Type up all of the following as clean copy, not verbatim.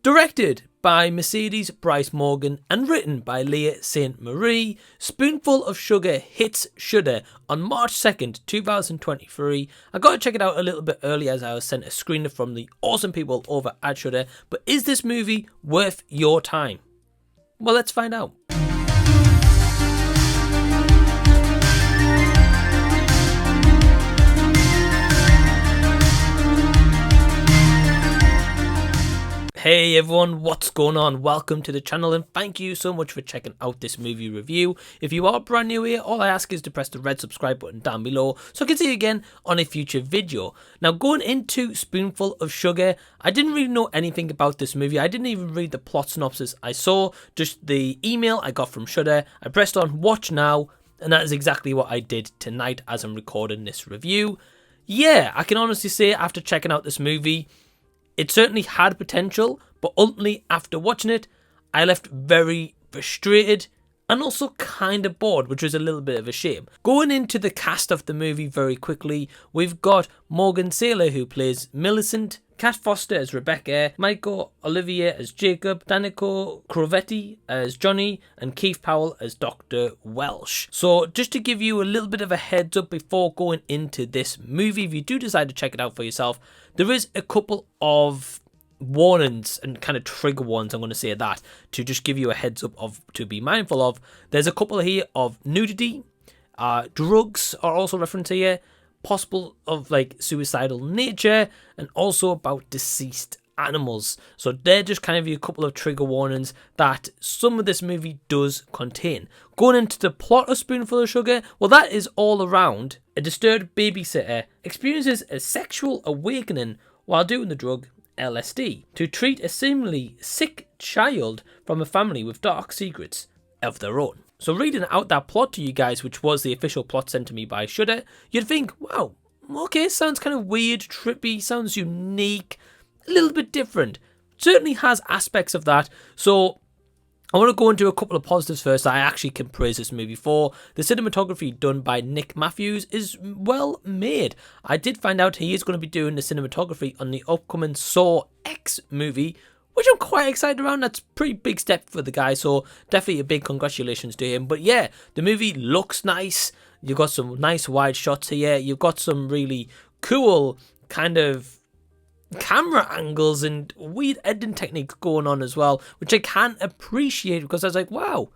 Directed by Mercedes Bryce Morgan and written by Leah St. Marie, Spoonful of Sugar hits Shudder on March 2nd, 2023. I got to check it out a little bit early as I was sent a screener from the awesome people over at Shudder. But is this movie worth your time? Well, let's find out. Hey everyone, what's going on? Welcome to the channel and thank you so much for checking out this movie review. If you are brand new here, all I ask is to press the red subscribe button down below so I can see you again on a future video. Now going into Spoonful of Sugar, I didn't really know anything about this movie. I didn't even read the plot synopsis. I saw just the email I got from Shudder. I pressed on watch now and that is exactly what I did tonight as I'm recording this review. Yeah, I can honestly say after checking out this movie, it certainly had potential, but ultimately after watching it, I left very frustrated and also kind of bored, which was a little bit of a shame. Going into the cast of the movie very quickly, we've got Morgan Saylor who plays Millicent, Kat Foster as Rebecca, Myko Olivier as Jacob, Danilo Crovetti as Johnny, and Keith Powell as Dr. Welsh. So just to give you a little bit of a heads up before going into this movie, if you do decide to check it out for yourself, there is a couple of warnings and kind of trigger warnings, I'm going to say that, to just give you a heads up of to be mindful of. There's a couple here of nudity, drugs are also referenced here, possible of like suicidal nature, and also about deceased animals. So they're just kind of a couple of trigger warnings that some of this movie does contain. Going into the plot of Spoonful of Sugar, well, that is all around a disturbed babysitter experiences a sexual awakening while doing the drug LSD to treat a seemingly sick child from a family with dark secrets of their own. So reading out that plot to you guys, which was the official plot sent to me by Shudder, you'd think, wow, okay, sounds kind of weird, trippy, sounds unique, a little bit different. Certainly has aspects of that. So I want to go into a couple of positives first that I actually can praise this movie for. The cinematography done by Nick Matthews is well made. I did find out he is going to be doing the cinematography on the upcoming Saw X movie, which I'm quite excited around. That's a pretty big step for the guy, so definitely a big congratulations to him. But yeah, the movie looks nice. You've got some nice wide shots here. You've got some really cool kind of camera angles and weird editing techniques going on as well, which I can appreciate because I was like, wow,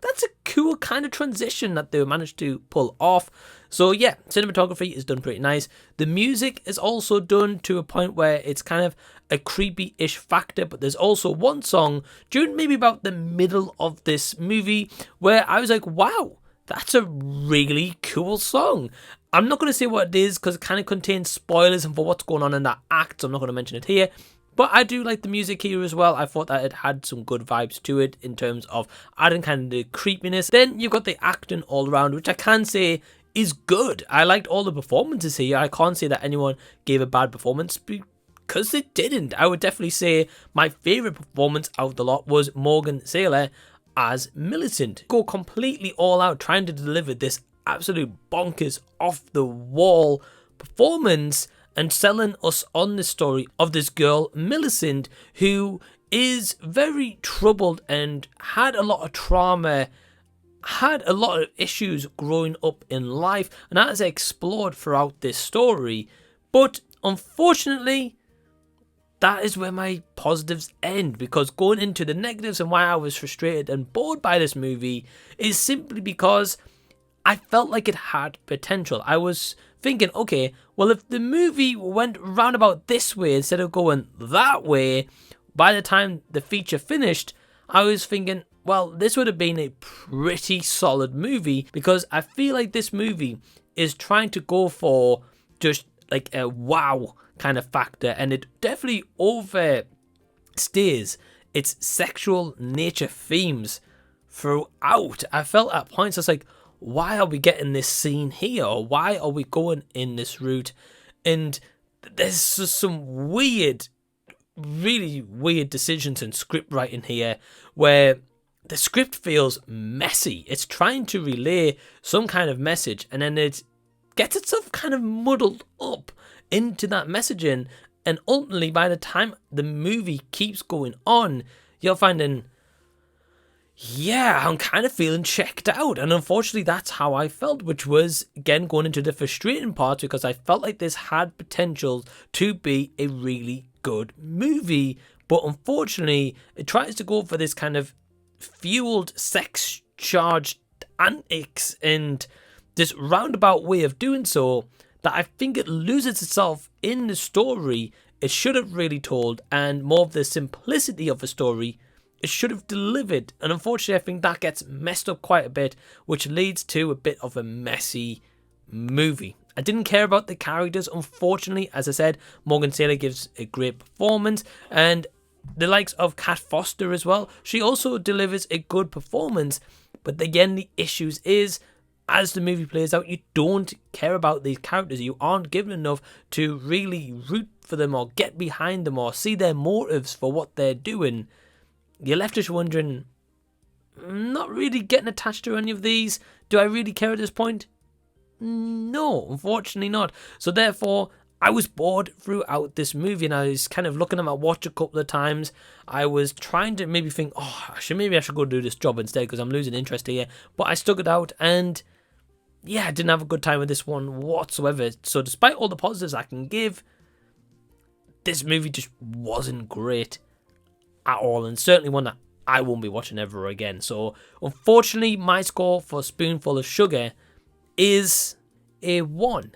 that's a cool kind of transition that they managed to pull off. So yeah, cinematography is done pretty nice. The music is also done to a point where it's kind of a creepy-ish factor, but there's also one song during maybe about the middle of this movie where I was like, wow, that's a really cool song. I'm not going to say what it is because it kind of contains spoilers and for what's going on in that act, so I'm not going to mention it here. But I do like the music here as well. I thought that it had some good vibes to it in terms of adding kind of the creepiness. Then you've got the acting all around, which I can say is good. I liked all the performances here. I can't say that anyone gave a bad performance because they didn't. I would definitely say my favourite performance out of the lot was Morgan Saylor as Millicent. Go completely all out trying to deliver this absolute bonkers off the wall performance and selling us on the story of this girl Millicent, who is very troubled and had a lot of trauma, had a lot of issues growing up in life, and that is explored throughout this story. But unfortunately, that is where my positives end, because going into the negatives and why I was frustrated and bored by this movie is simply because I felt like it had potential. I was thinking, okay, well, if the movie went roundabout this way instead of going that way, by the time the feature finished, I was thinking, well, this would have been a pretty solid movie, because I feel like this movie is trying to go for just like a wow kind of factor, and it definitely overstays its sexual nature themes throughout. I felt at points I was like, why are we getting this scene here? Or why are we going in this route? And there's just some weird, really weird decisions in script writing here where the script feels messy. It's trying to relay some kind of message and then it gets itself kind of muddled up into that messaging, And ultimately, by the time the movie keeps going on, you're finding, yeah, I'm kind of feeling checked out. And unfortunately, that's how I felt, which was, again, going into the frustrating part, because I felt like this had potential to be a really good movie. But unfortunately, it tries to go for this kind of fueled, sex-charged antics and this roundabout way of doing so, that I think it loses itself in the story it should have really told, and more of the simplicity of the story it should have delivered. And unfortunately, I think that gets messed up quite a bit, which leads to a bit of a messy movie. I didn't care about the characters, unfortunately. As I said, Morgan Saylor gives a great performance, and the likes of Kat Foster as well. She also delivers a good performance, but again, the issues is, as the movie plays out, you don't care about these characters. You aren't given enough to really root for them or get behind them or see their motives for what they're doing. You're left just wondering, not really getting attached to any of these. Do I really care at this point? No, unfortunately not. So therefore, I was bored throughout this movie, and I was kind of looking at my watch a couple of times. I was trying to maybe think, maybe I should go do this job instead because I'm losing interest here. But I stuck it out, and yeah, I didn't have a good time with this one whatsoever. So despite all the positives I can give, this movie just wasn't great at all, and certainly one that I won't be watching ever again. So unfortunately, my score for Spoonful of Sugar is a 1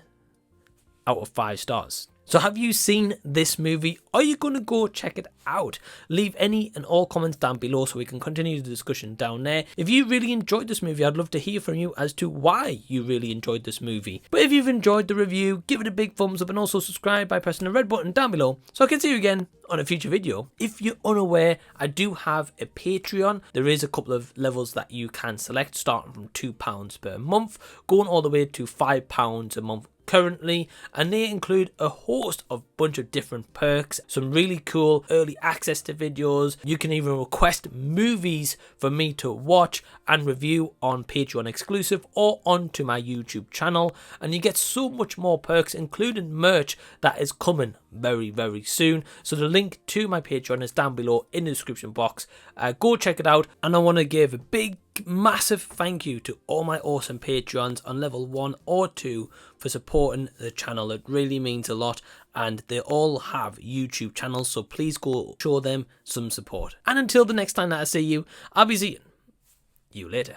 out of 5 stars. So have you seen this movie? Are you going to go check it out? Leave any and all comments down below so we can continue the discussion down there. If you really enjoyed this movie, I'd love to hear from you as to why you really enjoyed this movie. But if you've enjoyed the review, give it a big thumbs up and also subscribe by pressing the red button down below so I can see you again on a future video. If you're unaware, I do have a Patreon. There is a couple of levels that you can select, starting from £2 per month, going all the way to £5 a month currently, and they include a host of bunch of different perks, some really cool early access to videos. You can even request movies for me to watch and review on Patreon exclusive or onto my YouTube channel, and you get so much more perks, including merch that is coming very, very soon. So the link to my Patreon is down below in the description box. Go check it out, and I want to give a big massive thank you to all my awesome Patreons on level 1 or 2 for supporting the channel. It really means a lot, and they all have YouTube channels, so please go show them some support. And until the next time that I see you, I'll be seeing you later.